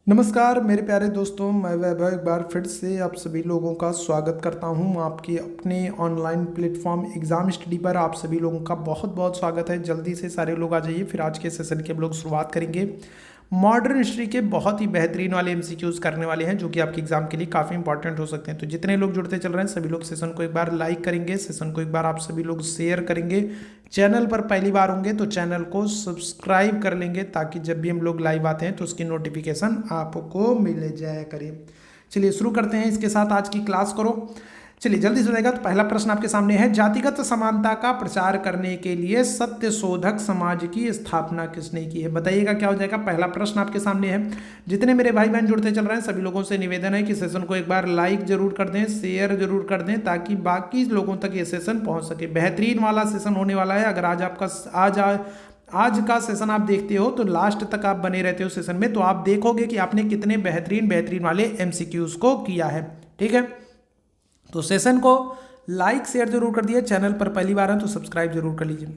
नमस्कार मेरे प्यारे दोस्तों, मैं वैभव एक बार फिर से आप सभी लोगों का स्वागत करता हूं आपके अपने ऑनलाइन प्लेटफॉर्म एग्ज़ाम स्टडी पर। आप सभी लोगों का बहुत बहुत स्वागत है। जल्दी से सारे लोग आ जाइए। फिर आज के सेशन की हम लोग शुरुआत करेंगे। मॉडर्न हिस्ट्री के बहुत ही बेहतरीन वाले एमसीक्यूज करने वाले हैं जो कि आपके एग्जाम के लिए काफ़ी इंपॉर्टेंट हो सकते हैं। तो जितने लोग जुड़ते चल रहे हैं सभी लोग सेशन को एक बार लाइक करेंगे, सेशन को एक बार आप सभी लोग शेयर करेंगे। चैनल पर पहली बार होंगे तो चैनल को सब्सक्राइब कर लेंगे ताकि जब भी हम लोग लाइव आते हैं तो उसकी नोटिफिकेशन आपको मिल जाया करे। चलिए शुरू करते हैं इसके साथ आज की क्लास करो। चलिए जल्दी से हो जाएगा। तो पहला प्रश्न आपके सामने है, जातिगत समानता का प्रचार करने के लिए सत्य शोधक समाज की स्थापना किसने की है? बताइएगा क्या हो जाएगा। पहला प्रश्न आपके सामने है। जितने मेरे भाई बहन जुड़ते चल रहे हैं सभी लोगों से निवेदन है कि सेशन को एक बार लाइक जरूर कर दें, शेयर जरूर कर दें ताकि बाकी लोगों तक ये सेशन पहुंच सके। बेहतरीन वाला सेशन होने वाला है। अगर आज का सेशन आप देखते हो तो लास्ट तक आप बने रहते हो सेशन में, तो आप देखोगे कि आपने कितने बेहतरीन वाले एमसीक्यूज को किया है। ठीक है, तो सेशन को लाइक शेयर जरूर कर दिए। चैनल पर पहली बार है तो सब्सक्राइब जरूर कर लीजिए।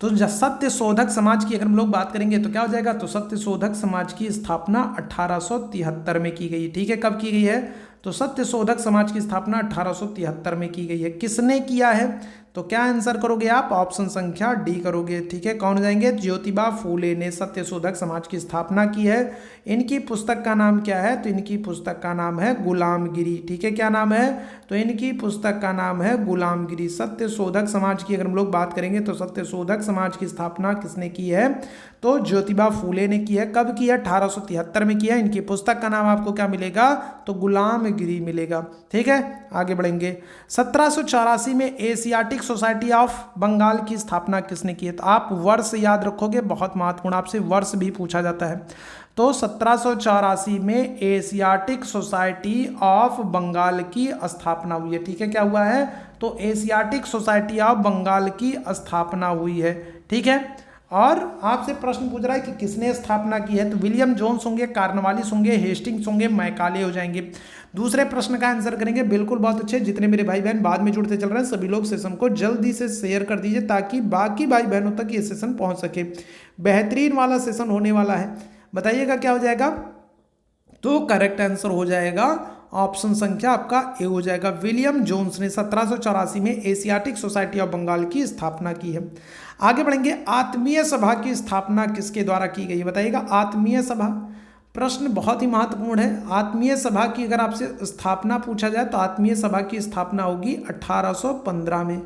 तो सत्य शोधक समाज की अगर हम लोग बात करेंगे तो क्या हो जाएगा। तो सत्य शोधक समाज की स्थापना 1873 में की गई है। ठीक है, कब की गई है? तो सत्य शोधक समाज की स्थापना 1873 में की गई है। किसने किया है? तो क्या आंसर करोगे आप? ऑप्शन संख्या डी करोगे। ठीक है, कौन जाएंगे? ज्योतिबा फूले ने सत्य शोधक समाज की स्थापना की है। इनकी पुस्तक का नाम क्या है? तो इनकी पुस्तक का नाम है गुलामगिरी। ठीक है, क्या नाम है? तो इनकी पुस्तक का नाम है गुलामगिरी। सत्य शोधक समाज की अगर हम लोग बात करेंगे तो सत्य शोधक समाज की स्थापना किसने की है? तो ज्योतिबा फूले ने की है। कब की है? 1873 में किया है। इनकी पुस्तक का नाम आपको क्या मिलेगा? तो गुलामगिरी मिलेगा। ठीक है, आगे बढ़ेंगे। 1784 में एशियाटिक सोसाइटी ऑफ बंगाल की स्थापना किसने की है? तो आप वर्ष याद रखोगे, बहुत महत्वपूर्ण, आपसे वर्ष भी पूछा जाता है। तो 1784 में एशियाटिक सोसाइटी ऑफ बंगाल की स्थापना हुई है। ठीक है, क्या हुआ है? तो एशियाटिक सोसाइटी ऑफ बंगाल की स्थापना हुई है। ठीक है, और आपसे प्रश्न पूछ रहा है कि किसने स्थापना की है? तो विलियम जोन्स होंगे, कार्नवालिस होंगे, हेस्टिंग्स होंगे, मैकाले हो जाएंगे। दूसरे प्रश्न का आंसर करेंगे। बिल्कुल, बहुत अच्छे। जितने मेरे भाई बहन बाद में जुड़ते चल रहे हैं सभी लोग सेशन को जल्दी से शेयर कर दीजिए ताकि बाकी भाई बहनों तक ये सेशन पहुंच सके। बेहतरीन वाला सेशन होने वाला है। बताइएगा क्या हो जाएगा। तो करेक्ट आंसर हो जाएगा ऑप्शन संख्या आपका ए हो जाएगा। विलियम जोन्स ने 1784 में एशियाटिक सोसाइटी ऑफ बंगाल की स्थापना की है। आगे बढ़ेंगे। आत्मीय सभा की स्थापना किसके द्वारा की गई है? बताइएगा। आत्मीय सभा, प्रश्न बहुत ही महत्वपूर्ण है। आत्मीय सभा की अगर आपसे स्थापना पूछा जाए तो आत्मीय सभा की स्थापना होगी 1815 में।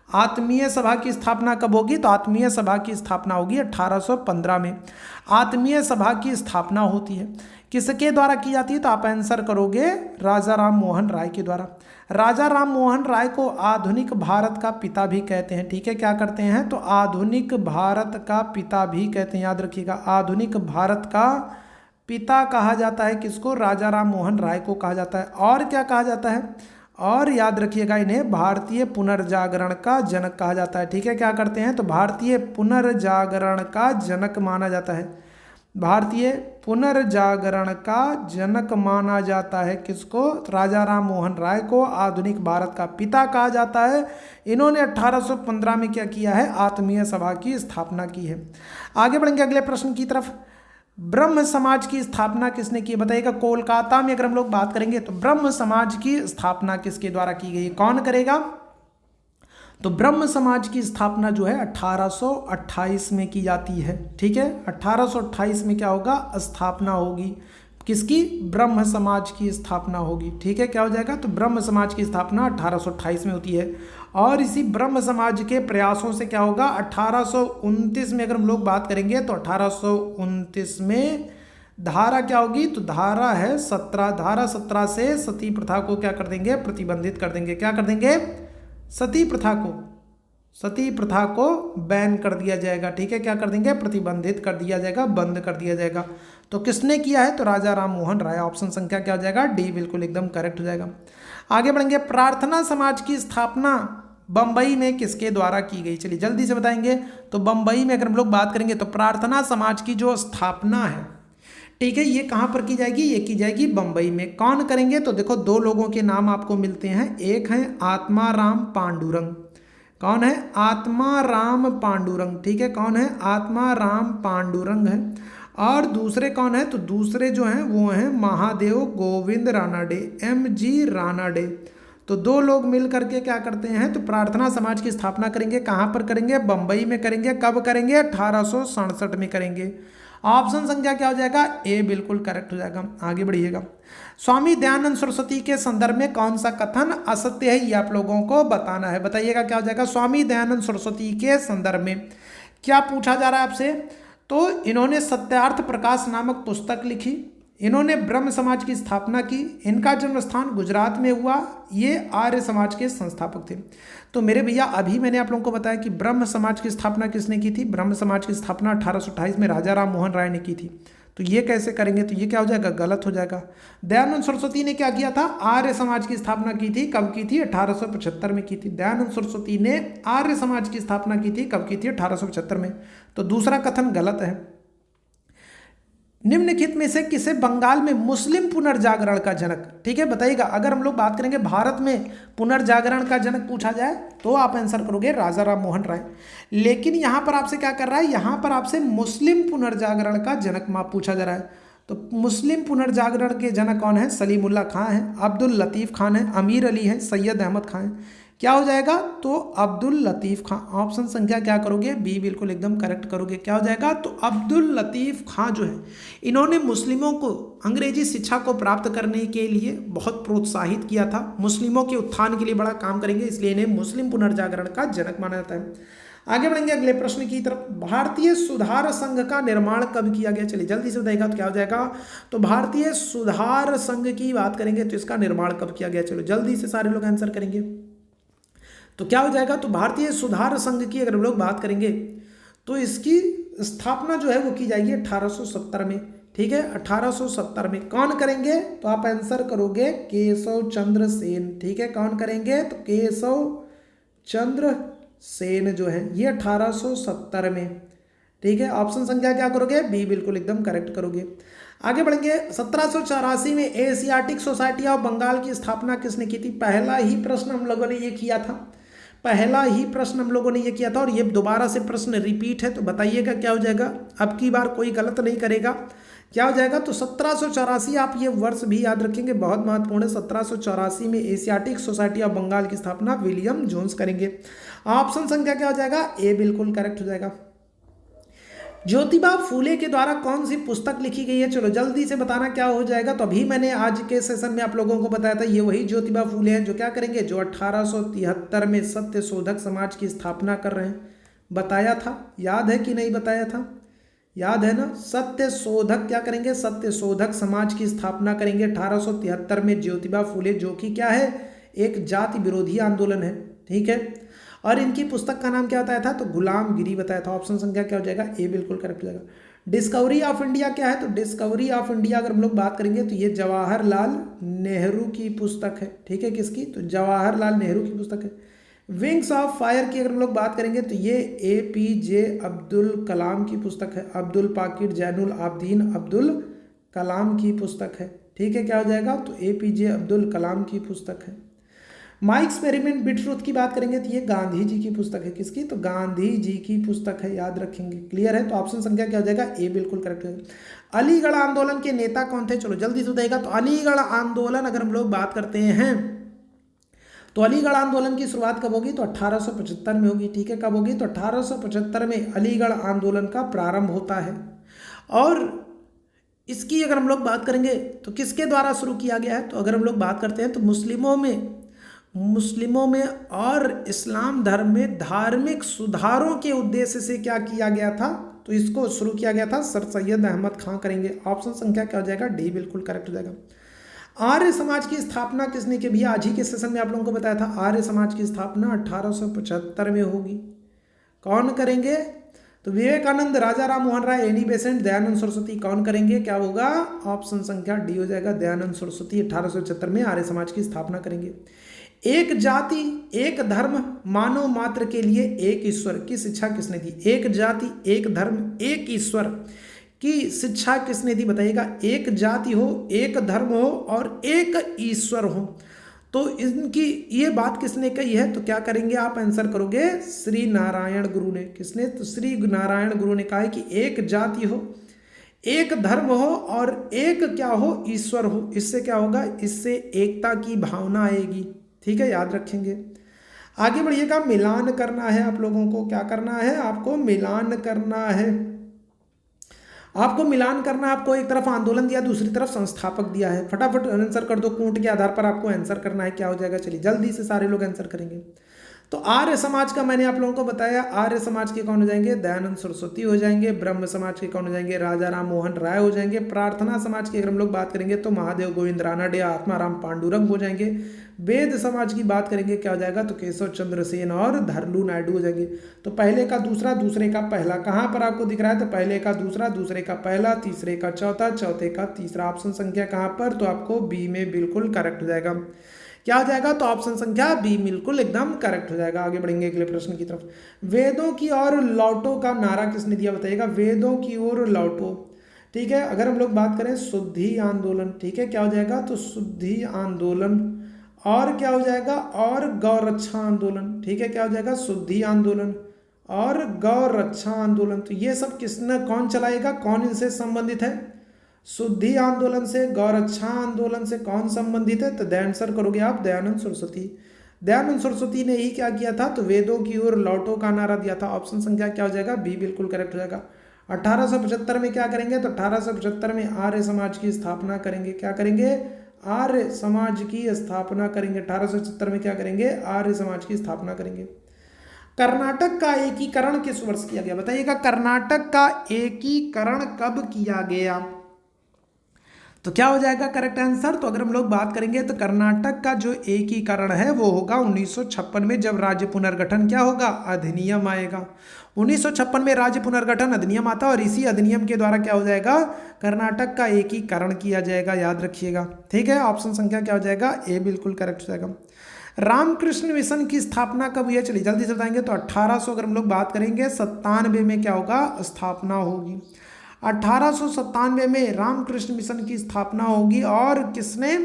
आत्मीय सभा की स्थापना कब होगी? तो आत्मीय सभा की स्थापना होगी 1815 में। आत्मीय सभा की स्थापना होती है किसके द्वारा की जाती है? तो आप आंसर करोगे राजा राम मोहन राय के द्वारा। राजा राम मोहन राय को आधुनिक भारत का पिता भी कहते हैं। ठीक है, क्या करते हैं? तो आधुनिक भारत का पिता भी कहते हैं। याद रखिएगा, आधुनिक भारत का पिता कहा जाता है किसको? राजा राम मोहन राय को कहा जाता है। और क्या कहा जाता है? और याद रखिएगा, इन्हें भारतीय पुनर्जागरण का जनक कहा जाता है। ठीक है, क्या करते हैं? तो भारतीय पुनर्जागरण का जनक माना जाता है। भारतीय पुनर्जागरण का जनक माना जाता है किसको? राजा राम मोहन राय को आधुनिक भारत का पिता कहा जाता है। इन्होंने 1815 में क्या किया है? आत्मीय सभा की स्थापना की है। आगे बढ़ेंगे अगले प्रश्न की तरफ। ब्रह्म समाज की स्थापना किसने की? बताइएगा। कोलकाता में अगर हम लोग बात करेंगे तो ब्रह्म समाज की स्थापना किसके द्वारा की गई? कौन करेगा? तो ब्रह्म समाज की स्थापना जो है 1828 में की जाती है। ठीक है, 1828 में क्या होगा? स्थापना होगी किसकी? ब्रह्म समाज की स्थापना होगी। ठीक है, क्या हो जाएगा? तो ब्रह्म समाज की स्थापना 1828 में होती है। और इसी ब्रह्म समाज के प्रयासों से क्या होगा? 1829 में अगर हम लोग बात करेंगे तो 1829 में धारा क्या होगी? तो धारा है 17। धारा 17 से सती प्रथा को क्या कर देंगे? प्रतिबंधित कर देंगे। क्या कर देंगे? सती प्रथा को बैन कर दिया जाएगा। ठीक है, क्या कर देंगे? प्रतिबंधित कर दिया जाएगा, बंद कर दिया जाएगा। तो किसने किया है? तो राजा राम मोहन राय। ऑप्शन संख्या क्या हो जाएगा? डी, बिल्कुल एकदम करेक्ट हो जाएगा। आगे बढ़ेंगे। प्रार्थना समाज की स्थापना बंबई में किसके द्वारा की गई? चलिए जल्दी से बताएंगे। तो बंबई में अगर हम लोग बात करेंगे तो प्रार्थना समाज की जो स्थापना है, ठीक है, ये कहाँ पर की जाएगी? ये की जाएगी बंबई में। कौन करेंगे? तो देखो, दो लोगों के नाम आपको मिलते हैं। एक है आत्माराम पांडुरंग। कौन है? आत्माराम पांडुरंग। ठीक है, कौन है? आत्माराम पांडुरंग है। और दूसरे कौन है, तो दूसरे जो हैं वो हैं महादेव गोविंद रानाडे, MG रानाडे। तो दो लोग मिल करके क्या करते हैं, तो प्रार्थना समाज की स्थापना करेंगे। कहाँ पर करेंगे, बंबई में करेंगे। कब करेंगे, 1867 में करेंगे। ऑप्शन संख्या क्या हो जाएगा, ए बिल्कुल करेक्ट हो जाएगा। आगे बढ़िएगा। स्वामी दयानंद सरस्वती के संदर्भ में कौन सा कथन असत्य है, ये आप लोगों को बताना है। बताइएगा क्या हो जाएगा। स्वामी दयानंद सरस्वती के संदर्भ में क्या पूछा जा रहा है आपसे, तो इन्होंने सत्यार्थ प्रकाश नामक पुस्तक लिखी, इन्होंने ब्रह्म समाज की स्थापना की, इनका जन्म स्थान गुजरात में हुआ, ये आर्य समाज के संस्थापक थे। तो मेरे भैया अभी मैंने आप लोगों को बताया कि ब्रह्म समाज की स्थापना किसने की थी। ब्रह्म समाज की स्थापना 1828 में राजा राम मोहन राय ने की थी। तो ये कैसे करेंगे, तो ये क्या हो जाएगा, गलत हो जाएगा। दयानंद सरस्वती ने क्या किया था, आर्य समाज की स्थापना की थी। कब की थी, 1875 में की थी। दयानंद सरस्वती ने आर्य समाज की स्थापना की थी। कब की थी, 1875 में। तो दूसरा कथन गलत है। निम्नलिखित में से किसे बंगाल में मुस्लिम पुनर्जागरण का जनक, ठीक है बताइएगा। अगर हम लोग बात करेंगे भारत में पुनर्जागरण का जनक पूछा जाए तो आप आंसर करोगे राजा राम मोहन राय। लेकिन यहां पर आपसे क्या कर रहा है, यहां पर आपसे मुस्लिम पुनर्जागरण का जनक पूछा जा रहा है। तो मुस्लिम पुनर्जागरण के जनक कौन है, सलीमुल्लाह खां है, अब्दुल लतीफ़ खान है, अमीर अली है, सैयद अहमद खान है। क्या हो जाएगा, तो अब्दुल लतीफ़ खां। ऑप्शन संख्या क्या करोगे, बी बिल्कुल एकदम करेक्ट करोगे। क्या हो जाएगा, तो अब्दुल लतीफ़ खां जो है इन्होंने मुस्लिमों को अंग्रेजी शिक्षा को प्राप्त करने के लिए बहुत प्रोत्साहित किया था। मुस्लिमों के उत्थान के लिए बड़ा काम करेंगे, इसलिए इन्हें मुस्लिम पुनर्जागरण का जनक माना जाता है। आगे बढ़ेंगे अगले प्रश्न की तरफ। भारतीय सुधार संघ का निर्माण कब किया गया, चलिए जल्दी से बताइएगा तो क्या हो जाएगा। तो भारतीय सुधार संघ की बात करेंगे तो इसका निर्माण कब किया गया, चलो जल्दी से सारे लोग आंसर करेंगे। तो क्या हो जाएगा, तो भारतीय सुधार संघ की अगर हम लोग बात करेंगे तो इसकी स्थापना जो है वो की जाएगी 1870 में, ठीक है। 1870 में कौन करेंगे, तो आप आंसर करोगे केशव चंद्र सेन, ठीक है। कौन करेंगे, तो केशव चंद्र सेन जो है ये 1870 में, ठीक है। ऑप्शन संख्या क्या करोगे, बी बिल्कुल एकदम करेक्ट करोगे। आगे बढ़ेंगे। 1784 में एशियाटिक सोसाइटी ऑफ बंगाल की स्थापना किसने की थी। पहला ही प्रश्न हम लोगों ने ये किया था, पहला ही प्रश्न हम लोगों ने ये किया था और ये दोबारा से प्रश्न रिपीट है। तो बताइएगा क्या हो जाएगा, अब की बार कोई गलत नहीं करेगा। क्या हो जाएगा, तो 1784, आप ये वर्ष भी याद रखेंगे, बहुत महत्वपूर्ण है। 1784 में एशियाटिक सोसाइटी ऑफ बंगाल की स्थापना विलियम जोन्स करेंगे। ऑप्शन संख्या क्या हो जाएगा, ए बिल्कुल करेक्ट हो जाएगा। ज्योतिबा फूले के द्वारा कौन सी पुस्तक लिखी गई है, चलो जल्दी से बताना क्या हो जाएगा। तो अभी मैंने आज के सेशन में आप लोगों को बताया था, ये वही ज्योतिबा फूले हैं जो क्या करेंगे, जो 1873 में सत्य शोधक समाज की स्थापना कर रहे हैं। बताया था, याद है कि नहीं बताया था, याद है ना। सत्य शोधक क्या करेंगे, सत्य शोधक समाज की स्थापना करेंगे 1873 में ज्योतिबा फूले, जो कि क्या है, एक जाति विरोधी आंदोलन है, ठीक है। और इनकी पुस्तक का नाम क्या बताया था, तो गुलामगिरी बताया था। ऑप्शन संख्या क्या हो जाएगा, ए बिल्कुल करेक्ट हो जाएगा। डिस्कवरी ऑफ इंडिया क्या है, तो डिस्कवरी ऑफ इंडिया अगर हम लोग बात करेंगे तो ये जवाहरलाल नेहरू की पुस्तक है, ठीक है। किसकी, तो जवाहरलाल नेहरू की पुस्तक है। विंग्स ऑफ फायर की अगर हम लोग बात करेंगे तो ये APJ अब्दुल कलाम की पुस्तक है, अब्दुल पाकिर जैनुल आबदीन अब्दुल कलाम की पुस्तक है, ठीक है। क्या हो जाएगा, तो APJ अब्दुल कलाम की पुस्तक है। माई एक्सपेरिमेंट बिट ट्रूथ की बात करेंगे तो ये गांधी जी की पुस्तक है, किसकी, तो गांधी जी की पुस्तक है, याद रखेंगे। क्लियर है, तो ऑप्शन संख्या क्या हो जाएगा, ए बिल्कुल करेक्ट हो जाएगा। अलीगढ़ आंदोलन के नेता कौन थे, चलो जल्दी से बताइएगा। तो अलीगढ़ आंदोलन अगर हम लोग बात करते हैं तो अलीगढ़ आंदोलन की शुरुआत कब होगी, तो 1875 में होगी, ठीक है। कब होगी, तो 1875 में अलीगढ़ आंदोलन का प्रारंभ होता है। और इसकी अगर हम लोग बात करेंगे तो किसके द्वारा शुरू किया गया है, तो अगर हम लोग बात करते हैं तो मुस्लिमों में और इस्लाम धर्म में धार्मिक सुधारों के उद्देश्य से क्या किया गया था, तो इसको शुरू किया गया था सर सैयद अहमद खां करेंगे। ऑप्शन संख्या क्या हो जाएगा, डी बिल्कुल करेक्ट हो जाएगा। आर्य समाज की स्थापना किसने की, भी आज ही के सेशन में आप लोगों को बताया था, आर्य समाज की स्थापना 1875 में होगी। कौन करेंगे, तो विवेकानंद, राजा राम मोहन राय, एनी बेसेंट, दयानंद सरस्वती। कौन करेंगे, क्या होगा, ऑप्शन संख्या डी हो जाएगा, दयानंद सरस्वती 1875 में आर्य समाज की स्थापना करेंगे। एक जाति एक धर्म मानव मात्र के लिए एक ईश्वर की शिक्षा किसने दी, एक जाति एक धर्म एक ईश्वर की शिक्षा किसने दी, बताइएगा। एक जाति हो, एक धर्म हो और एक ईश्वर हो, तो इनकी ये बात किसने कही है, तो क्या करेंगे आप आंसर करोगे, श्री नारायण गुरु ने। किसने, तो श्री नारायण गुरु ने कहा है कि एक जाति हो, एक धर्म हो और एक क्या हो, ईश्वर हो। इससे क्या होगा, इससे एकता की भावना आएगी। ठीक है, याद रखेंगे। आगे बढ़िएगा। मिलान करना है आप लोगों को, क्या करना है आपको, मिलान करना है। आपको मिलान करना, आपको एक तरफ आंदोलन दिया, दूसरी तरफ संस्थापक दिया है। फटाफट आंसर कर दो, कूट के आधार पर आपको आंसर करना है, क्या हो जाएगा। चलिए जल्दी से सारे लोग आंसर करेंगे। तो आर्य समाज का मैंने आप लोगों को बताया, आर्य समाज के कौन हो जाएंगे, दयानंद सरस्वती हो जाएंगे। ब्रह्म समाज के कौन हो जाएंगे, राजा राम मोहन राय हो जाएंगे। प्रार्थना समाज की अगर हम लोग बात करेंगे तो महादेव गोविंद रानडे, आत्माराम पांडुरंग हो जाएंगे। वेद समाज की बात करेंगे क्या हो जाएगा, तो केशव चंद्र सेन और धरलू नायडू हो जाएंगे। तो पहले का दूसरा, दूसरे का पहला कहाँ पर आपको दिख रहा है, तो पहले का दूसरा, दूसरे का पहला, तीसरे का चौथा, चौथे का तीसरा। ऑप्शन संख्या कहाँ पर, तो आपको बी में बिल्कुल करेक्ट हो जाएगा। क्या हो जाएगा, तो ऑप्शन संख्या बी बिल्कुल एकदम करेक्ट हो जाएगा। आगे बढ़ेंगे अगले प्रश्न की तरफ। वेदों की ओर लौटो का नारा किसने दिया, बताइएगा। वेदों की ओर लौटो, ठीक है। अगर हम लोग बात करें शुद्धि आंदोलन, ठीक है, क्या हो जाएगा, तो शुद्धि आंदोलन। और क्या हो जाएगा, और गौ रक्षा आंदोलन, ठीक है, क्या हो जाएगा, शुद्धि आंदोलन और गौ रक्षा आंदोलन। तो ये सब किसने, कौन चलाएगा, कौन इनसे संबंधित है, शुद्धि आंदोलन से, गौ रक्षा आंदोलन से कौन संबंधित है, तो आंसर करोगे आप दयानंद सरस्वती। दयानंद सरस्वती ने ही क्या किया था, तो वेदों की ओर लौटो का नारा दिया था। ऑप्शन संख्या क्या हो जाएगा, बी बिल्कुल करेक्ट हो जाएगा। 1875 में क्या करेंगे, तो 1875 में आर्य समाज की स्थापना करेंगे। क्या करेंगे, आर्य समाज की स्थापना करेंगे। 1875 में क्या करेंगे, आर्य समाज की स्थापना करेंगे। कर्नाटक का एकीकरण किस वर्ष किया गया, बताइएगा। कर्नाटक का एकीकरण कब किया गया, तो क्या हो जाएगा करेक्ट आंसर। तो अगर हम लोग बात करेंगे तो कर्नाटक का जो एकीकरण है वो होगा 1956 में, जब राज्य पुनर्गठन क्या होगा, अधिनियम आएगा। 1956 में राज्य पुनर्गठन अधिनियम आता है और इसी अधिनियम के द्वारा क्या हो जाएगा, कर्नाटक का एकीकरण किया जाएगा, याद रखिएगा। ठीक है, ऑप्शन संख्या क्या हो जाएगा, ए बिल्कुल करेक्ट हो जाएगा। रामकृष्ण मिशन की स्थापना कब हुई है, चलिए जल्दी से बताएंगे। तो 1800 अगर हम लोग बात करेंगे 97 में क्या होगा, स्थापना होगी। 1897 में रामकृष्ण मिशन की स्थापना होगी। और किसने,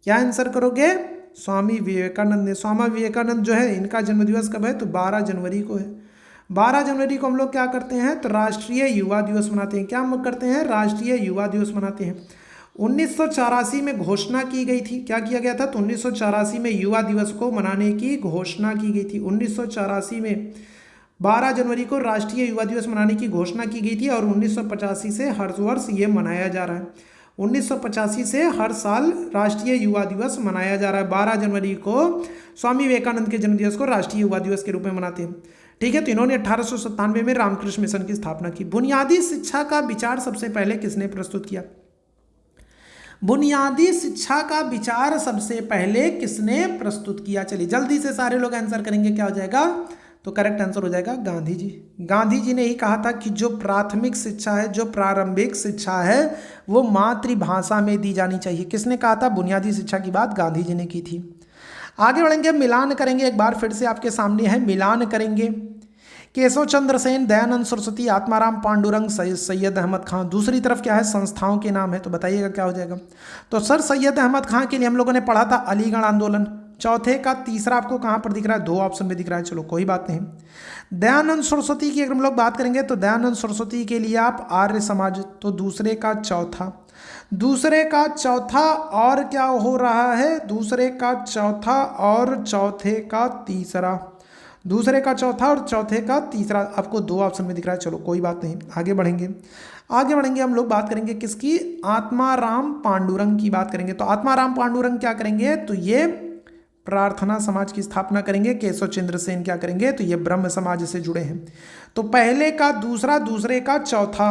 क्या आंसर करोगे, स्वामी विवेकानंद ने। स्वामी विवेकानंद जो है इनका जन्मदिवस कब है, तो 12 जनवरी को है। 12 जनवरी को हम लोग क्या करते हैं, तो राष्ट्रीय युवा दिवस मनाते हैं। क्या करते हैं, राष्ट्रीय युवा दिवस मनाते हैं। 1984 में घोषणा की गई थी, क्या किया गया था, तो 1984 में युवा दिवस को मनाने की घोषणा की गई थी। 1984 में 12 जनवरी को राष्ट्रीय युवा दिवस मनाने की घोषणा की गई थी और 1985 से हर वर्ष ये मनाया जा रहा है। 1985 से हर साल राष्ट्रीय युवा दिवस मनाया जा रहा है। 12 जनवरी को स्वामी विवेकानंद के जन्मदिवस को राष्ट्रीय युवा दिवस के रूप में मनाते हैं। ठीक है, तो इन्होंने 1897 में रामकृष्ण मिशन की स्थापना की। बुनियादी शिक्षा का विचार सबसे पहले किसने प्रस्तुत किया, बुनियादी शिक्षा का विचार सबसे पहले किसने प्रस्तुत किया, चलिए जल्दी से सारे लोग आंसर करेंगे, क्या हो जाएगा, तो करेक्ट आंसर हो जाएगा गांधी जी। गांधी जी ने ही कहा था कि जो प्राथमिक शिक्षा है, जो प्रारंभिक शिक्षा है वो मातृभाषा में दी जानी चाहिए। किसने कहा था, बुनियादी शिक्षा की बात गांधी जी ने की थी। आगे बढ़ेंगे, मिलान करेंगे, एक बार फिर से आपके सामने है, मिलान करेंगे। केशव चंद्र सेन, दयानंद सरस्वती, आत्माराम पांडुरंग, सैयद अहमद खां। दूसरी तरफ क्या है, संस्थाओं के नाम है, तो बताइएगा क्या हो जाएगा। तो सर सैयद अहमद खां के लिए हम लोगों ने पढ़ा था अलीगढ़ आंदोलन। चौथे का तीसरा आपको कहाँ पर दिख रहा है, 2 ऑप्शन में दिख रहा है, चलो कोई बात नहीं। दयानंद सरस्वती की अगर हम लोग बात करेंगे तो दयानंद सरस्वती के लिए आप आर्य समाज, तो दूसरे का चौथा, दूसरे का चौथा और क्या हो रहा है, दूसरे का चौथा और चौथे का तीसरा, दूसरे का चौथा और चौथे का तीसरा, आपको 2 ऑप्शन में दिख रहा है, चलो कोई बात नहीं। आगे बढ़ेंगे, आगे बढ़ेंगे, हम लोग बात करेंगे किसकी, आत्माराम पांडुरंग की बात करेंगे। तो आत्माराम पांडुरंग क्या करेंगे, तो ये प्रार्थना समाज की स्थापना करेंगे। केशव चंद्र सेन क्या करेंगे, तो ये ब्रह्म समाज से जुड़े हैं। तो पहले का दूसरा, दूसरे का चौथा,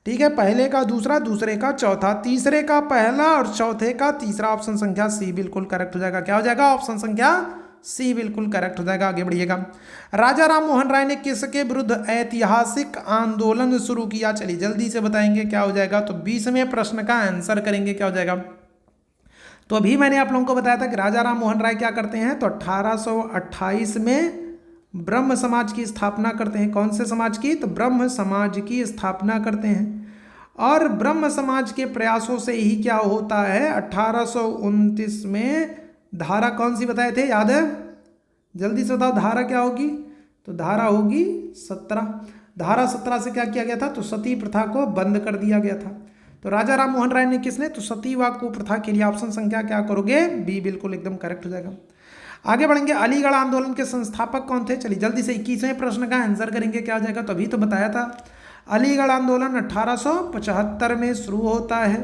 ठीक है, पहले का दूसरा, दूसरे का चौथा, तीसरे का पहला और चौथे का तीसरा। ऑप्शन संख्या सी बिल्कुल करेक्ट हो जाएगा। क्या हो जाएगा, ऑप्शन संख्या सी बिल्कुल करेक्ट हो जाएगा। आगे बढ़िएगा, राजा राम मोहन राय ने किसके विरुद्ध ऐतिहासिक आंदोलन शुरू किया, चलिए जल्दी से बताएंगे क्या हो जाएगा। तो 20वें प्रश्न का आंसर करेंगे, क्या हो जाएगा। तो अभी मैंने आप लोगों को बताया था कि राजा राम मोहन राय क्या करते हैं, तो 1828 में ब्रह्म समाज की स्थापना करते हैं। कौन से समाज की, तो ब्रह्म समाज की स्थापना करते हैं। और ब्रह्म समाज के प्रयासों से ही क्या होता है, 1829 में धारा कौन सी बताए थे, याद है, जल्दी से बताओ, धारा क्या होगी, तो धारा होगी 17। धारा 17 से क्या किया गया था, तो सती प्रथा को बंद कर दिया गया था। तो राजा राम मोहन राय ने किसने, तो सतीवा कुप्रथा के लिए ऑप्शन संख्या क्या करोगे, बी बिल्कुल एकदम करेक्ट हो जाएगा। आगे बढ़ेंगे, अलीगढ़ आंदोलन के संस्थापक कौन थे, चलिए जल्दी से 21वें प्रश्न का आंसर करेंगे, क्या हो जाएगा, तो अभी तो बताया था अलीगढ़ आंदोलन 1875 में शुरू होता है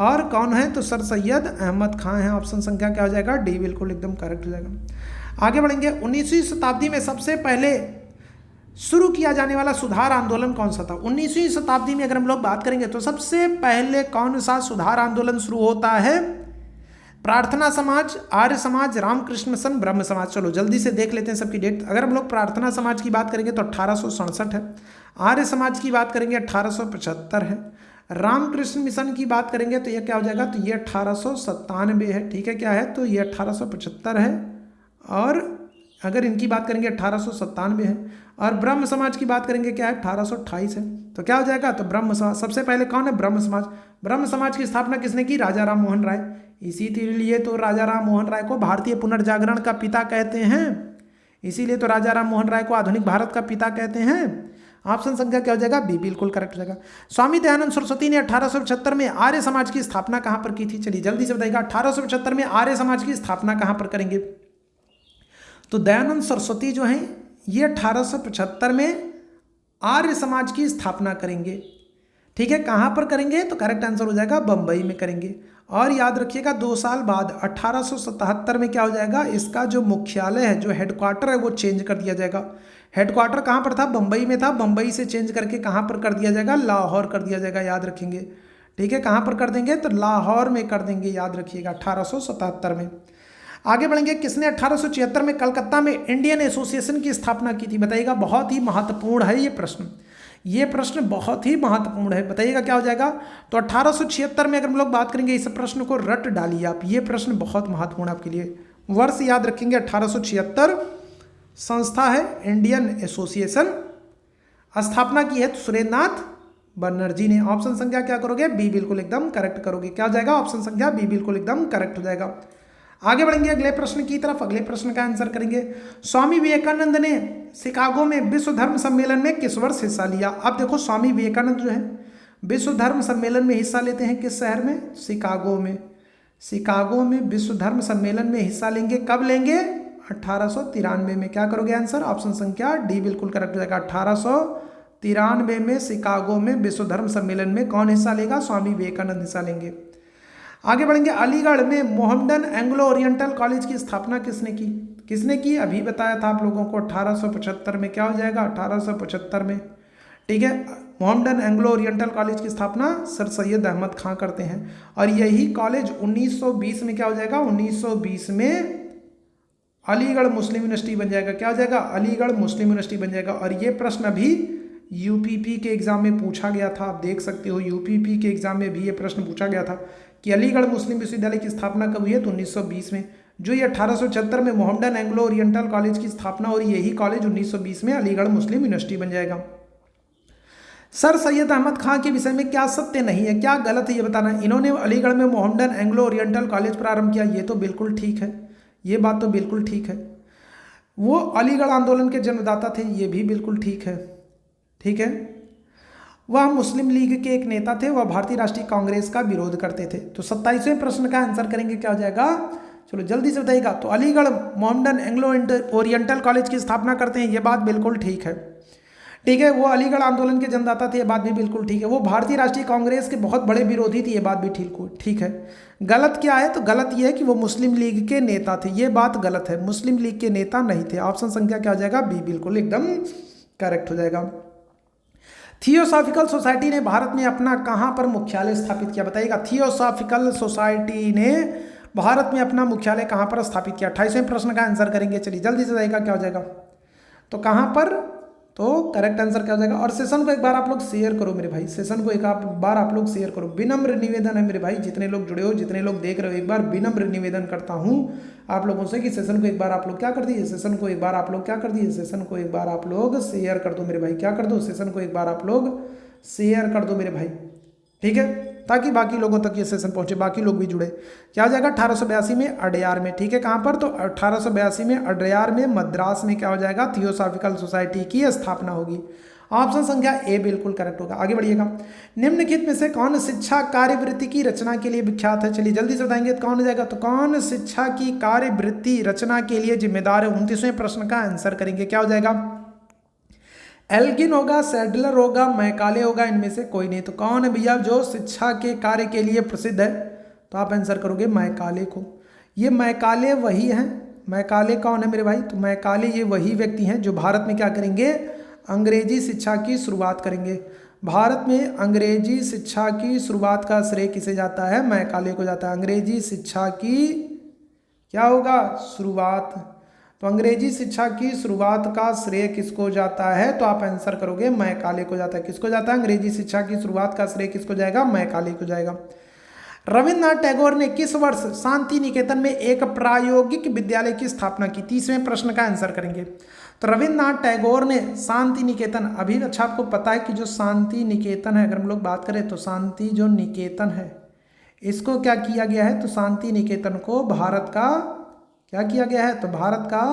और कौन है, तो सर सैयद अहमद खान है। ऑप्शन संख्या क्या हो जाएगा, डी बिल्कुल एकदम करेक्ट हो जाएगा। आगे बढ़ेंगे, 19वीं शताब्दी में सबसे पहले शुरू किया जाने वाला सुधार आंदोलन कौन सा था। 19वीं शताब्दी में अगर हम लोग बात करेंगे तो सबसे पहले कौन सा सुधार आंदोलन शुरू होता है, प्रार्थना समाज, आर्य समाज, रामकृष्ण मिशन, ब्रह्म समाज। चलो जल्दी से देख लेते हैं सबकी डेट। अगर हम लोग प्रार्थना समाज की बात करेंगे तो 1867 है, आर्य समाज की बात करेंगे 1875 है, रामकृष्ण मिशन की बात करेंगे तो ये क्या हो जाएगा, तो ये 1897 है, ठीक है, क्या है, तो ये 1875 है, और अगर इनकी बात करेंगे 1897 है, और ब्रह्म समाज की बात करेंगे क्या है, 1828 है। तो क्या हो जाएगा, तो ब्रह्म समाज सबसे पहले कौन है, ब्रह्म समाज। ब्रह्म समाज की स्थापना किसने की, राजा राम मोहन राय। इसीलिए तो राजा राम मोहन राय को भारतीय पुनर्जागरण का पिता कहते हैं, इसीलिए तो राजा राम मोहन राय को आधुनिक भारत का पिता कहते हैं। ऑप्शन संख्या क्या हो जाएगा, बी बिल्कुल करेक्ट हो जाएगा। स्वामी दयानंद सरस्वती ने 1875 में आर्य समाज की स्थापना कहां पर की थी, चलिए जल्दी से बताइएगा, 1875 में आर्य समाज की स्थापना कहां पर करेंगे। तो दयानंद सरस्वती जो हैं ये 1875 में आर्य समाज की स्थापना करेंगे, ठीक है, कहाँ पर करेंगे, तो करेक्ट आंसर हो जाएगा बम्बई में करेंगे। और याद रखिएगा 2 साल बाद 1877 में क्या हो जाएगा, इसका जो मुख्यालय है, जो हेडक्वार्टर है, वो चेंज कर दिया जाएगा। हेडक्वार्टर कहाँ पर था, बम्बई में था, बम्बई से चेंज करके कहाँ पर कर दिया जाएगा, लाहौर कर दिया जाएगा, याद रखेंगे, ठीक है, कहाँ पर कर देंगे, तो लाहौर में कर देंगे, याद रखिएगा 1877 में। आगे बढ़ेंगे, किसने 1876 में कलकत्ता में इंडियन एसोसिएशन की स्थापना की थी, बताइएगा, बहुत ही महत्वपूर्ण है ये प्रश्न, ये प्रश्न बहुत ही महत्वपूर्ण है, बताइएगा क्या हो जाएगा। तो 1876 में अगर हम लोग बात करेंगे, इस प्रश्न को रट डालिए आप, ये प्रश्न बहुत महत्वपूर्ण आपके लिए, वर्ष याद रखेंगे 1876, संस्था है इंडियन एसोसिएशन, स्थापना की है सुरेंद्र नाथ बनर्जी ने। ऑप्शन संख्या क्या करोगे, बी बिल्कुल एकदम करेक्ट करोगे, क्या हो जाएगा, ऑप्शन संख्या बी बिल्कुल एकदम करेक्ट हो जाएगा। आगे बढ़ेंगे अगले प्रश्न की तरफ, अगले प्रश्न का आंसर करेंगे, स्वामी विवेकानंद ने शिकागो में विश्व धर्म सम्मेलन में किस वर्ष हिस्सा लिया। अब देखो स्वामी विवेकानंद जो है विश्व धर्म सम्मेलन में हिस्सा लेते हैं किस शहर में, शिकागो में। शिकागो में विश्व धर्म सम्मेलन में हिस्सा लेंगे, कब लेंगे, 1893 में। क्या करोगे आंसर, ऑप्शन संख्या डी बिल्कुल करेक्ट हो जाएगा। 1893 में शिकागो में विश्व धर्म सम्मेलन में कौन हिस्सा लेगा, स्वामी विवेकानंद हिस्सा लेंगे। आगे बढ़ेंगे, अलीगढ़ में मोहम्मदन एंग्लो ओरिएंटल कॉलेज की स्थापना किसने की, किसने की, अभी बताया था आप लोगों को 1875 में, क्या हो जाएगा 1875 में, ठीक है। मोहम्मदन एंग्लो ओरिएंटल कॉलेज की स्थापना सर सैयद अहमद खां करते हैं, और यही कॉलेज 1920 में क्या हो जाएगा, 1920 में अलीगढ़ मुस्लिम यूनिवर्सिटी बन जाएगा, क्या हो जाएगा, अलीगढ़ मुस्लिम यूनिवर्सिटी बन जाएगा। और ये प्रश्न अभी यूपीपी के एग्जाम में पूछा गया था, आप देख सकते हो यूपीपी के एग्जाम में भी ये प्रश्न पूछा गया था कि अलीगढ़ मुस्लिम विश्वविद्यालय की स्थापना कब हुई है, तो 1920 में। जो ये 1876 में मोहम्मदन एंग्लो ओरिएंटल कॉलेज की स्थापना, और यही कॉलेज 1920 में अलीगढ़ मुस्लिम यूनिवर्सिटी बन जाएगा। सर सैयद अहमद खां के विषय में क्या सत्य नहीं है, क्या गलत है, ये बताना। इन्होंने अलीगढ़ में मोहम्मदन एंग्लो ओरिएंटल कॉलेज प्रारंभ किया, ये तो बिल्कुल ठीक है, ये बात तो बिल्कुल ठीक है। वो अलीगढ़ आंदोलन के जन्मदाता थे, ये भी बिल्कुल ठीक है, ठीक है। वह मुस्लिम लीग के एक नेता थे, वह भारतीय राष्ट्रीय कांग्रेस का विरोध करते थे। तो 27वें प्रश्न का आंसर करेंगे, क्या हो जाएगा, चलो जल्दी से बताइएगा। तो Aligarh Mohammedan Anglo oriental college की स्थापना करते हैं, ये बात बिल्कुल ठीक है, ठीक है। वो अलीगढ़ आंदोलन के जन्मदाता थे, ये बात भी बिल्कुल ठीक है। वो भारतीय राष्ट्रीय कांग्रेस के बहुत बड़े विरोधी थे, ये बात भी ठीक है। गलत क्या है, तो गलत ये है कि वो मुस्लिम लीग के नेता थे, ये बात गलत है, मुस्लिम लीग के नेता नहीं थे। ऑप्शन संख्या क्या हो जाएगा, बी बिल्कुल एकदम करेक्ट हो जाएगा। थियोसॉफिकल सोसाइटी ने भारत में अपना कहाँ पर मुख्यालय स्थापित किया, बताइएगा। थियोसॉफिकल सोसाइटी ने भारत में अपना मुख्यालय कहाँ पर स्थापित किया, 28वें प्रश्न का आंसर करेंगे, चलिए जल्दी से बताइएगा क्या हो जाएगा। तो कहाँ पर, तो करेक्ट आंसर क्या हो जाएगा। और सेशन को एक बार आप लोग शेयर करो मेरे भाई, सेशन को एक बार आप लोग शेयर करो, विनम्र निवेदन है मेरे भाई, जितने लोग जुड़े हो, जितने लोग देख रहे हो, एक बार विनम्र निवेदन करता हूँ आप लोगों से कि सेशन को एक बार आप लोग क्या कर दीजिए, सेशन को एक बार आप लोग क्या कर दीजिए, सेशन को एक बार आप लोग शेयर कर दो मेरे भाई, क्या कर दो, सेशन को एक बार आप लोग शेयर कर दो मेरे भाई, ठीक है, ताकि बाकी लोगों तक ये सेशन पहुंचे, बाकी लोग भी जुड़े। क्या हो जाएगा 1882 में अडयार में, ठीक है, कहाँ पर, तो 1882 में अडयार में मद्रास में क्या हो जाएगा, थियोसॉफिकल सोसाइटी की स्थापना होगी। ऑप्शन संख्या ए बिल्कुल करेक्ट होगा। आगे बढ़िएगा। निम्नलिखित में से कौन शिक्षा कार्यवृत्ति की रचना के लिए विख्यात है? चलिए जल्दी से बताएंगे तो कौन हो जाएगा। तो कौन शिक्षा की कार्यवृत्ति रचना के लिए जिम्मेदार है? 29वें प्रश्न का आंसर करेंगे। क्या हो जाएगा? एल्गिन होगा, सैडलर होगा, मैकाले होगा, इनमें से कोई नहीं। तो कौन है भैया जो शिक्षा के कार्य के लिए प्रसिद्ध है? तो आप आंसर करोगे मैकाले को। ये मैकाले वही हैं। मैकाले कौन है मेरे भाई? तो मैकाले ये वही व्यक्ति हैं जो भारत में क्या करेंगे? अंग्रेजी शिक्षा की शुरुआत करेंगे। भारत में अंग्रेजी शिक्षा की शुरुआत का श्रेय किसे जाता है? मैकाले को जाता है। अंग्रेजी शिक्षा की क्या होगा? शुरुआत। तो अंग्रेजी शिक्षा की शुरुआत का श्रेय किसको जाता है? तो आप आंसर करोगे मैकाले को जाता है। किसको जाता है? अंग्रेजी शिक्षा की शुरुआत का श्रेय किसको जाएगा? मैकाले को जाएगा। रविन्द्रनाथ टैगोर ने किस वर्ष शांति निकेतन में एक प्रायोगिक विद्यालय की स्थापना की? 30वें प्रश्न का आंसर करेंगे। तो रविन्द्रनाथ टैगोर ने शांति निकेतन, अभी अच्छा आपको पता है कि जो शांति निकेतन है, अगर हम लोग बात करें तो शांति जो निकेतन है इसको क्या किया गया है? तो शांति निकेतन को भारत का क्या किया गया है? तो भारत का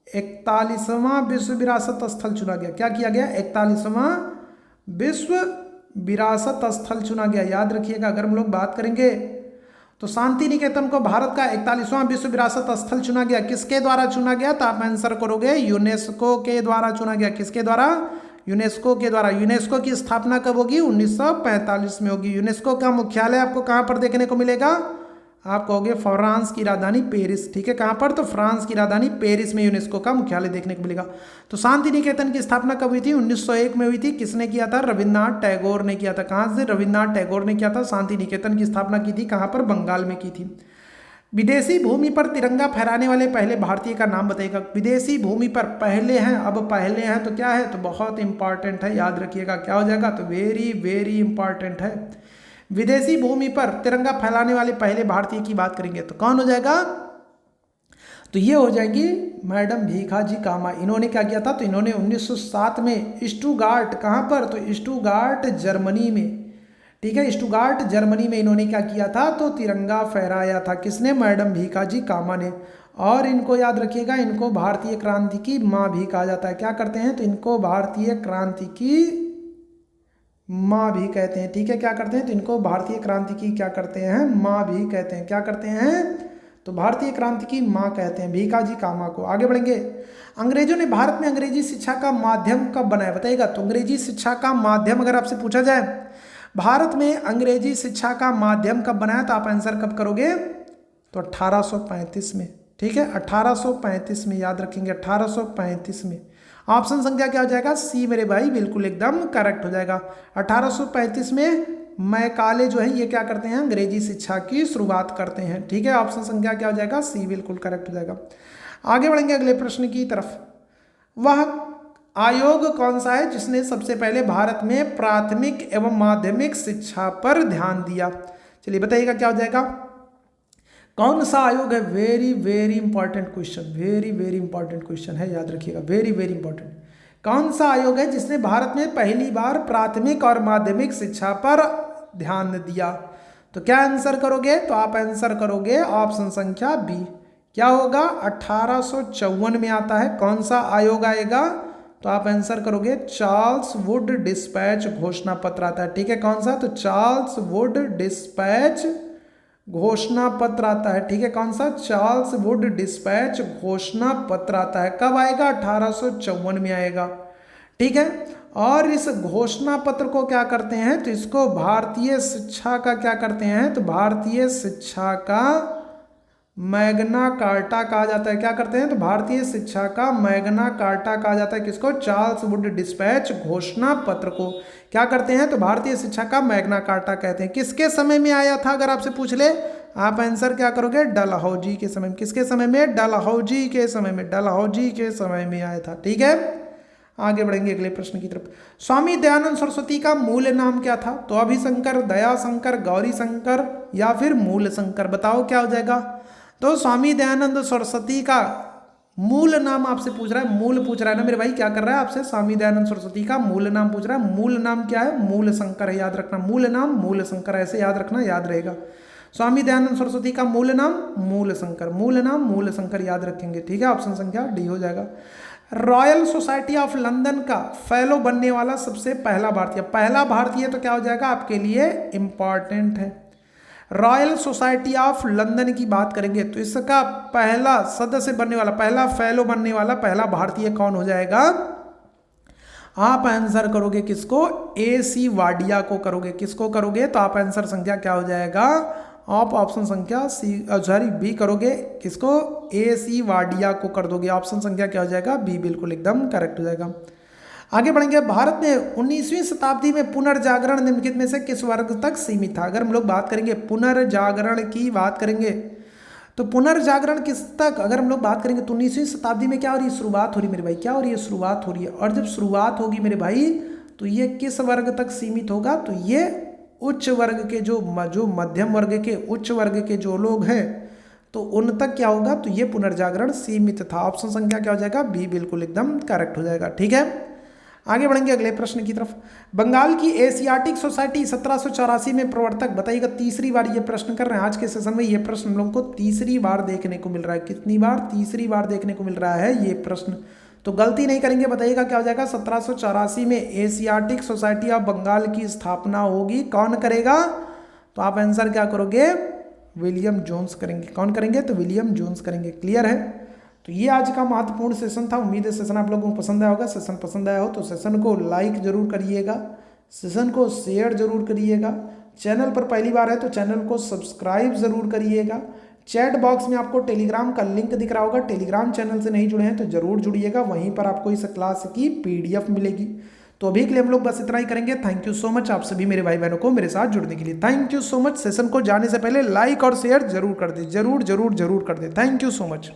41वां विश्व विरासत स्थल चुना गया। क्या किया गया? 41वां विश्व विरासत स्थल चुना गया। याद रखिएगा, अगर हम लोग बात करेंगे तो शांति निकेतन को भारत का 41वां विश्व विरासत स्थल चुना गया। किसके द्वारा चुना गया? तो आप आंसर करोगे यूनेस्को के द्वारा चुना गया। किसके द्वारा? यूनेस्को के द्वारा। यूनेस्को की स्थापना कब होगी? 1945 में होगी। यूनेस्को का मुख्यालय आपको कहाँ पर देखने को मिलेगा? आप कहोगे फ्रांस की राजधानी पेरिस। ठीक है, कहाँ पर? तो फ्रांस की राजधानी पेरिस में यूनेस्को का मुख्यालय देखने को मिलेगा। तो शांति निकेतन की स्थापना कब हुई थी? 1901 में हुई थी। किसने किया था? रविन्द्रनाथ टैगोर ने किया था। कहाँ से? रविन्द्रनाथ टैगोर ने किया था। शांति निकेतन की स्थापना की थी कहाँ पर? बंगाल में की थी। विदेशी भूमि पर तिरंगा फहराने वाले पहले भारतीय का नाम बताइएगा। विदेशी भूमि पर पहले हैं, अब पहले हैं तो क्या है? तो बहुत इंपॉर्टेंट है, याद रखिएगा। क्या हो जाएगा? तो वेरी वेरी इंपॉर्टेंट है। विदेशी भूमि पर तिरंगा फहराने वाले पहले भारतीय की बात करेंगे तो कौन हो जाएगा? तो ये हो जाएगी मैडम भीखाजी कामा। इन्होंने क्या किया था? तो इन्होंने 1907 में स्टुटगार्ट, कहाँ पर? तो स्टुटगार्ट जर्मनी में। ठीक है, स्टुटगार्ट जर्मनी में इन्होंने क्या किया था? तो तिरंगा फहराया था। किसने? मैडम भीखाजी कामा ने। और इनको याद रखिएगा, इनको भारतीय क्रांति की माँ भी कहा जाता है। क्या करते हैं? तो इनको भारतीय क्रांति की माँ भी कहते हैं। ठीक है, क्या करते हैं? तो इनको भारतीय क्रांति की क्या करते हैं? माँ भी कहते हैं। क्या करते हैं? तो भारतीय क्रांति की माँ कहते हैं भीखाजी कामा को। आगे बढ़ेंगे। अंग्रेजों ने भारत में अंग्रेजी शिक्षा का माध्यम कब बनाया? बताइएगा। तो अंग्रेजी शिक्षा का माध्यम अगर आपसे पूछा जाए भारत में अंग्रेजी शिक्षा का माध्यम कब बनाया, तो आप आंसर कब करोगे? तो 1835 में। ठीक है, 1835 में। याद रखेंगे 1835 में। ऑप्शन संख्या क्या हो जाएगा? सी मेरे भाई, बिल्कुल एकदम करेक्ट हो जाएगा। 1835 में मैकाले जो है ये क्या करते हैं? अंग्रेजी शिक्षा की शुरुआत करते हैं। ठीक है, ऑप्शन संख्या क्या हो जाएगा? सी बिल्कुल करेक्ट हो जाएगा। आगे बढ़ेंगे अगले प्रश्न की तरफ। वह आयोग कौन सा है जिसने सबसे पहले भारत में प्राथमिक एवं माध्यमिक शिक्षा पर ध्यान दिया? चलिए बताइएगा क्या हो जाएगा? कौन सा आयोग है? Very very important question, very very important question है, याद रखिएगा, वेरी वेरी इंपॉर्टेंट। कौन सा आयोग है जिसने भारत में पहली बार प्राथमिक और माध्यमिक शिक्षा पर ध्यान दिया? तो क्या आंसर करोगे? तो आप आंसर करोगे ऑप्शन संख्या बी। क्या होगा? 1854 में आता है। कौन सा आयोग आएगा? तो आप आंसर करोगे चार्ल्स वुड डिस्पैच घोषणा पत्र आता है। ठीक है, कौन सा? तो चार्ल्स वुड डिस्पैच घोषणा पत्र आता है। ठीक है, कौन सा? चार्ल्स वुड डिस्पैच घोषणा पत्र आता है। कब आएगा? 1854 में आएगा। ठीक है, और इस घोषणा पत्र को क्या करते हैं? तो इसको भारतीय शिक्षा का क्या करते हैं? तो भारतीय शिक्षा का मैग्ना कार्टा कहा जाता है। क्या करते हैं? तो भारतीय शिक्षा का मैग्ना कार्टा कहा जाता है। किसको? चार्ल्स वुड डिस्पैच घोषणा पत्र को क्या करते हैं? तो भारतीय शिक्षा का मैग्ना कार्टा कहते हैं। किसके समय में आया था अगर आपसे पूछ ले? आप आंसर क्या करोगे? डलहौजी के समय में। किसके समय में? डलहौजी के समय में। डलहौजी के समय में आया था। ठीक है, आगे बढ़ेंगे अगले प्रश्न की तरफ। स्वामी दयानंद सरस्वती का मूल नाम क्या था? तो अभिशंकर, दयाशंकर, गौरी शंकर या फिर मूल शंकर? बताओ क्या हो जाएगा? तो स्वामी दयानंद सरस्वती का मूल नाम आपसे पूछ रहा है, मूल पूछ रहा है ना मेरे भाई। क्या कर रहा है आपसे? स्वामी दयानंद सरस्वती का मूल नाम पूछ रहा है। मूल नाम क्या है? मूल शंकर है, याद रखना। मूल नाम मूल शंकर, ऐसे याद रखना, याद रहेगा। स्वामी दयानंद सरस्वती का मूल नाम मूल शंकर, मूल नाम मूल शंकर, याद रखेंगे। ठीक है, ऑप्शन संख्या डी हो जाएगा। रॉयल सोसाइटी ऑफ लंदन का फेलो बनने वाला सबसे पहला भारतीय तो क्या हो जाएगा आपके लिए इंपॉर्टेंट है। रॉयल सोसाइटी ऑफ लंदन की बात करेंगे तो इसका पहला सदस्य बनने वाला, पहला फेलो बनने वाला पहला भारतीय कौन हो जाएगा? आप आंसर करोगे किसको? AC वाडिया को करोगे। किसको करोगे? तो आप आंसर संख्या क्या हो जाएगा? आप ऑप्शन संख्या बी करोगे। किसको? AC वाडिया को कर दोगे। ऑप्शन संख्या क्या हो जाएगा? बी, बिल्कुल एकदम करेक्ट हो जाएगा। आगे बढ़ेंगे। भारत में 19वीं शताब्दी में पुनर्जागरण निम्नलिखित में से किस वर्ग तक सीमित था? अगर हम लोग बात करेंगे पुनर्जागरण की बात करेंगे तो पुनर्जागरण किस तक अगर हम लोग बात करेंगे तो 19वीं शताब्दी में क्या हो रही है? शुरुआत हो रही है मेरे भाई। क्या हो रही है? शुरुआत हो रही है। और जब शुरुआत होगी मेरे भाई तो ये किस वर्ग तक सीमित होगा? तो ये उच्च वर्ग के जो मध्यम वर्ग के, उच्च वर्ग के जो लोग हैं तो उन तक क्या होगा? तो ये पुनर्जागरण सीमित था। ऑप्शन संख्या क्या हो जाएगा? बी, बिल्कुल एकदम करेक्ट हो जाएगा। ठीक है, आगे बढ़ेंगे अगले प्रश्न की तरफ। बंगाल की एशियाटिक सोसाइटी 1784 में प्रवर्तक बताइएगा। तीसरी बार ये प्रश्न कर रहे हैं आज के सेशन में। ये प्रश्न हम लोगों को तीसरी बार देखने को मिल रहा है। कितनी बार? तीसरी बार देखने को मिल रहा है ये प्रश्न। तो गलती नहीं करेंगे, बताइएगा क्या हो जाएगा? 1784 में एशियाटिक सोसाइटी ऑफ बंगाल की स्थापना होगी। कौन करेगा? तो आप आंसर क्या करोगे? विलियम जोन्स करेंगे। कौन करेंगे? तो विलियम जोन्स करेंगे। क्लियर है? तो ये आज का महत्वपूर्ण सेशन था। उम्मीद है सेशन आप लोगों को पसंद आया होगा। सेशन पसंद आया हो तो सेशन को लाइक जरूर करिएगा, सेशन को शेयर जरूर करिएगा। चैनल पर पहली बार है तो चैनल को सब्सक्राइब जरूर करिएगा। चैट बॉक्स में आपको टेलीग्राम का लिंक दिख रहा होगा। टेलीग्राम चैनल से नहीं जुड़े हैं तो जरूर जुड़िएगा, वहीं पर आपको इस क्लास की PDF मिलेगी। तो अभी के लिए हम लोग बस इतना ही करेंगे। थैंक यू सो मच आप सभी मेरे भाई बहनों को मेरे साथ जुड़ने के लिए। Thank you so much. Session को जाने से पहले लाइक और शेयर जरूर कर दे, जरूर जरूर जरूर कर दे। Thank you so much.